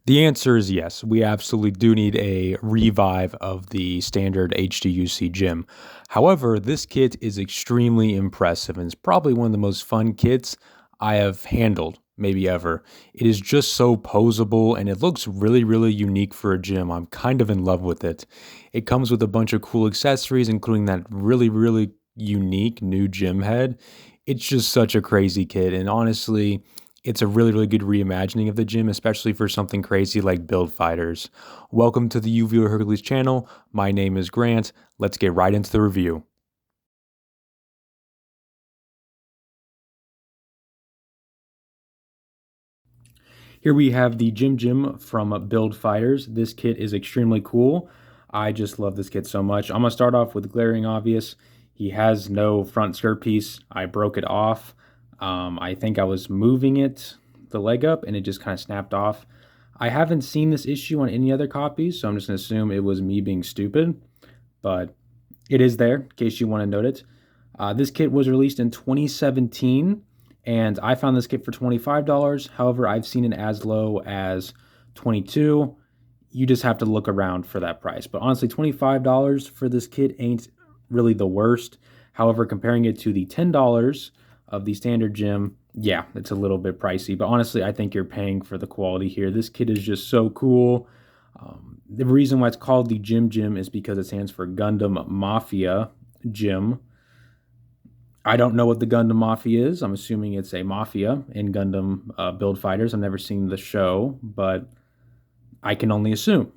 The answer is yes. We absolutely do need a revive of the standard HDUC gym. However, this kit is extremely impressive and it's probably one of the most fun kits I have handled, maybe ever. It is just so posable and it looks really, really unique for a gym. I'm kind of in love with it. It comes with a bunch of cool accessories, including that really, really unique new gym head. It's just such a crazy kit. And honestly, it's a really, really good reimagining of the gym, especially for something crazy like Build Fighters. Welcome to the UVO Hercules channel. My name is Grant. Let's get right into the review. Here we have the Gym from Build Fighters. This kit is extremely cool. I just love this kit so much. I'm going to start off with glaring obvious. He has no front skirt piece. I broke it off. I think I was moving the leg up, and it just kind of snapped off. I haven't seen this issue on any other copies, so I'm just going to assume it was me being stupid, but it is there in case you want to note it. This kit was released in 2017, and I found this kit for $25. However, I've seen it as low as $22. You just have to look around for that price. But honestly, $25 for this kit ain't really the worst. However, comparing it to the $10 of the standard gym, yeah, it's a little bit pricey. But honestly, I think you're paying for the quality here. This kit is just so cool. The reason why it's called the Gym is because it stands for Gundam Mafia Gym. I don't know what the Gundam Mafia is. I'm assuming it's a mafia in Gundam Build Fighters. I've never seen the show, but I can only assume.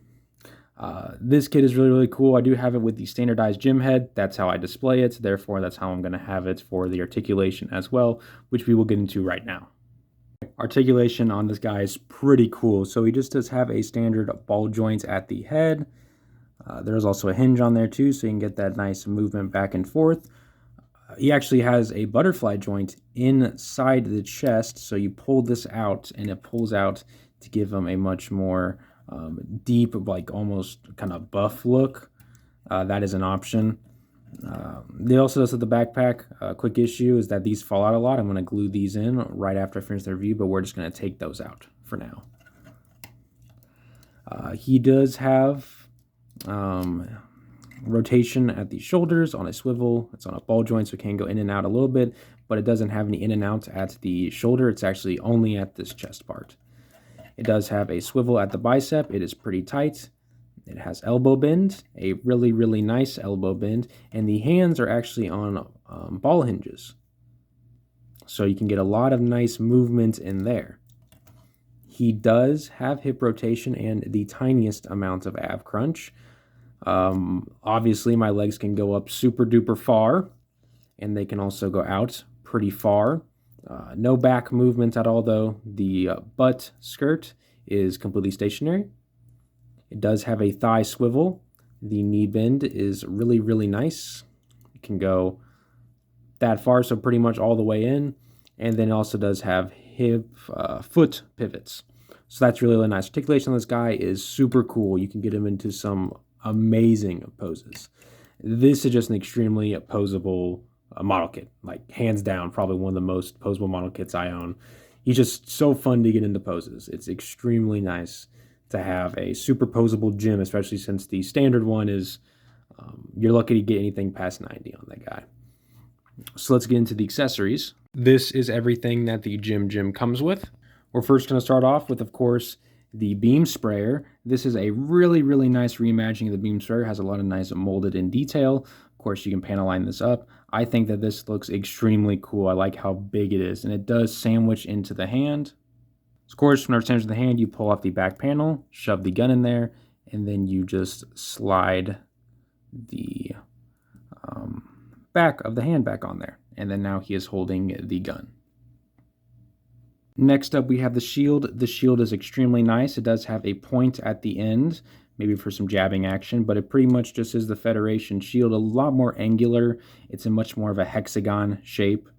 This kit is really, really cool. I do have it with the standardized gym head. That's how I display it. Therefore, that's how I'm going to have it for the articulation as well, which we will get into right now. Articulation on this guy is pretty cool. So he just does have a standard ball joint at the head. There's also a hinge on there too, so you can get that nice movement back and forth. He actually has a butterfly joint inside the chest, so you pull this out and it pulls out to give him a much more deep, like almost kind of buff look. That is an option. They also does with the backpack. Quick issue is that these fall out a lot. I'm going to glue these in right after I finish the review, but we're just going to take those out for now. He does have rotation at the shoulders on a swivel. It's on a ball joint, so it can go in and out a little bit, but it doesn't have any in and out at the shoulder. It's actually only at this chest part. It does have a swivel at the bicep. It is pretty tight. It has elbow bend, a really, really nice elbow bend, and the hands are actually on ball hinges. So you can get a lot of nice movement in there. He does have hip rotation and the tiniest amount of ab crunch. Obviously, my legs can go up super duper far, and they can also go out pretty far. No back movement at all, though. The butt skirt is completely stationary. It does have a thigh swivel. The knee bend is really, really nice. It can go that far, so pretty much all the way in. And then it also does have foot pivots. So that's really, really nice. Articulation on this guy is super cool. You can get him into some amazing poses. This is just an extremely posable model kit, like hands down, probably one of the most posable model kits I own. He's just so fun to get into poses. It's extremely nice to have a super posable gym, especially since the standard one is, you're lucky to get anything past 90 on that guy. So let's get into the accessories. This is everything that the Gym comes with. We're first going to start off with, of course, the beam sprayer. This is a really, really nice reimagining of the beam sprayer. It has a lot of nice molded in detail. Of course, you can panel line this up. I think that this looks extremely cool. I like how big it is, and it does sandwich into the hand. Of course, whenever it sandwiches the hand, you pull off the back panel, shove the gun in there, and then you just slide the back of the hand back on there. And then now he is holding the gun. Next up, we have the shield. The shield is extremely nice. It does have a point at the end, maybe for some jabbing action, but it pretty much just is the Federation shield, a lot more angular. It's in much more of a hexagon shape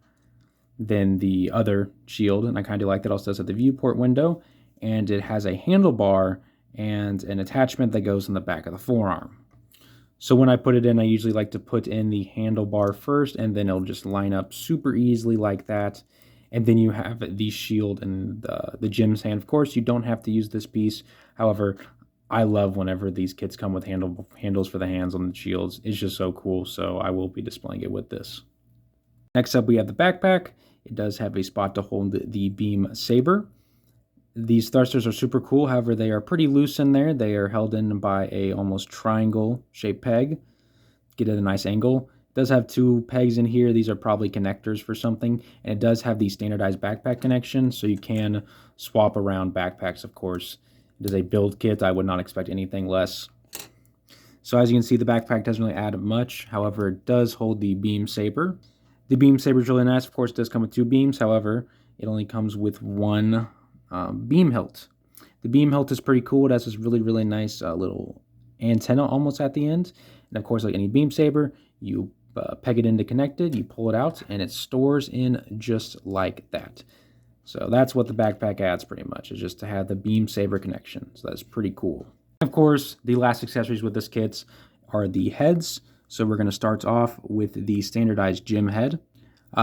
than the other shield, and I kind of like that. Also does have the viewport window, and it has a handlebar and an attachment that goes in the back of the forearm. So when I put it in, I usually like to put in the handlebar first, and then it'll just line up super easily like that. And then you have the shield and the Jim's hand. Of course, you don't have to use this piece. However, I love whenever these kits come with handles for the hands on the shields. It's just so cool, so I will be displaying it with this. Next up, we have the backpack. It does have a spot to hold the beam saber. These thrusters are super cool, however, they are pretty loose in there. They are held in by a almost triangle-shaped peg. Get at a nice angle. It does have two pegs in here. These are probably connectors for something, and it does have the standardized backpack connection, so you can swap around backpacks, of course. It is a build kit. I would not expect anything less. So as you can see, the backpack doesn't really add much. However, it does hold the beam saber. The beam saber is really nice. Of course, it does come with two beams. However, it only comes with one beam hilt. The beam hilt is pretty cool. It has this really, really nice little antenna almost at the end. And of course, like any beam saber, you peg it in to connect it, you pull it out, and it stores in just like that. So that's what the backpack adds pretty much, is just to have the beam saber connection. So that's pretty cool. Of course, the last accessories with this kit are the heads. So we're going to start off with the standardized Jim head.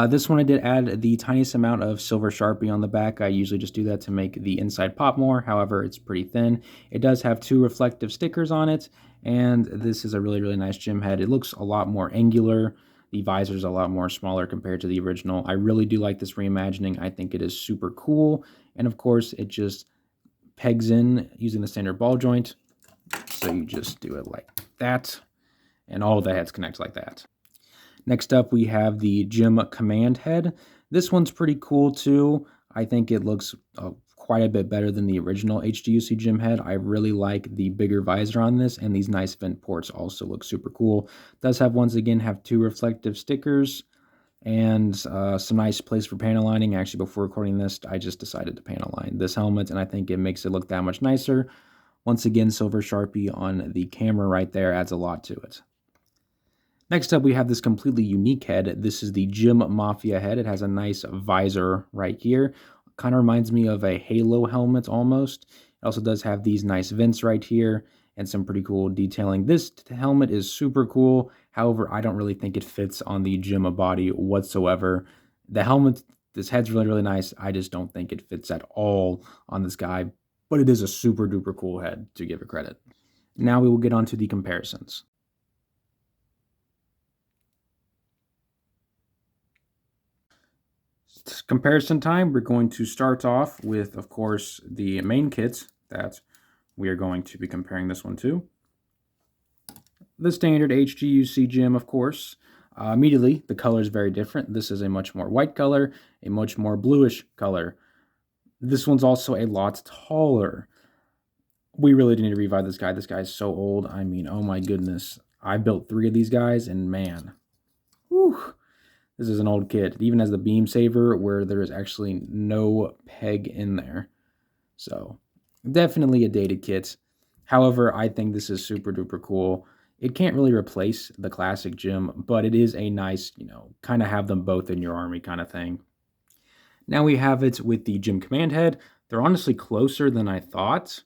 This one I did add the tiniest amount of silver Sharpie on the back. I usually just do that to make the inside pop more. However, it's pretty thin. It does have two reflective stickers on it, and this is a really, really nice Jim head. It looks a lot more angular. The visor is a lot more smaller compared to the original. I really do like this reimagining. I think it is super cool. And of course, it just pegs in using the standard ball joint. So you just do it like that, and all of the heads connect like that. Next up, we have the Jim Command Head. This one's pretty cool too. I think it looks quite a bit better than the original HGUC Jim Head. I really like the bigger visor on this, and these nice vent ports also look super cool. It does have, once again, have two reflective stickers and some nice place for panel lining. Actually, before recording this, I just decided to panel line this helmet, and I think it makes it look that much nicer. Once again, silver Sharpie on the camera right there adds a lot to it. Next up, we have this completely unique head. This is the Jim Mafia head. It has a nice visor right here. Kind of reminds me of a Halo helmet almost. It also does have these nice vents right here and some pretty cool detailing. This helmet is super cool. However, I don't really think it fits on the Jim body whatsoever. The helmet, this head's really, really nice. I just don't think it fits at all on this guy, but it is a super duper cool head, to give it credit. Now we will get on to the comparisons. Comparison time, we're going to start off with, of course, the main kit that we are going to be comparing this one to. The standard HGUC Jim, of course. Immediately, the color is very different. This is a much more white color, a much more bluish color. This one's also a lot taller. We really need to revive this guy. This guy is so old. I mean, oh my goodness. I built 3 of these guys, and man, whew. This is an old kit. It even has the beam saver where there is actually no peg in there. So definitely a dated kit. However, I think this is super duper cool. It can't really replace the classic Jim, but it is a nice, kind of have them both in your army kind of thing. Now we have it with the Jim Command Head. They're honestly closer than I thought.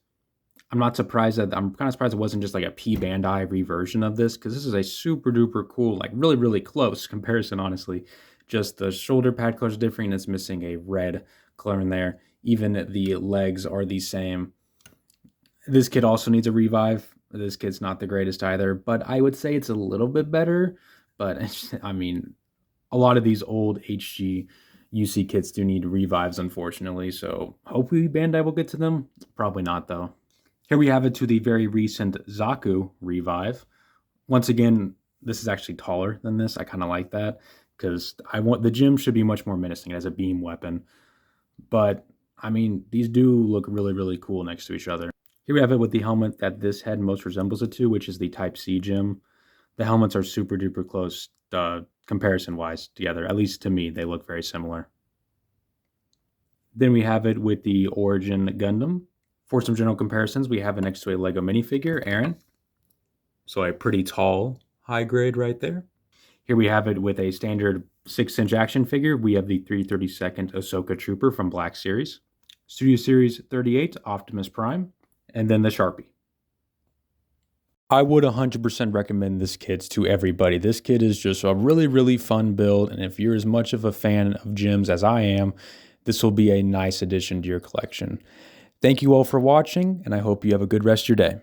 I'm kind of surprised it wasn't just like a P Bandai reversion of this, because this is a super duper cool, like really, really close comparison, honestly. Just the shoulder pad color is different, and it's missing a red color in there. Even the legs are the same. This kit also needs a revive. This kit's not the greatest either, but I would say it's a little bit better. But I mean, a lot of these old HG UC kits do need revives, unfortunately. So hopefully Bandai will get to them. Probably not, though. Here we have it to the very recent Zaku revive. Once again, this is actually taller than this. I kind of like that, because the Jim should be much more menacing as a beam weapon. But I mean, these do look really, really cool next to each other. Here we have it with the helmet that this head most resembles it to, which is the Type C Jim. The helmets are super duper close comparison-wise together. At least to me, they look very similar. Then we have it with the Origin Gundam. For some general comparisons, we have it next to a Lego minifigure, Aaron. So a pretty tall, high grade right there. Here we have it with a standard 6-inch action figure. We have the 332nd Ahsoka Trooper from Black Series. Studio Series 38, Optimus Prime. And then the Sharpie. I would 100% recommend this kit to everybody. This kit is just a really, really fun build, and if you're as much of a fan of gyms as I am, this will be a nice addition to your collection. Thank you all for watching, and I hope you have a good rest of your day.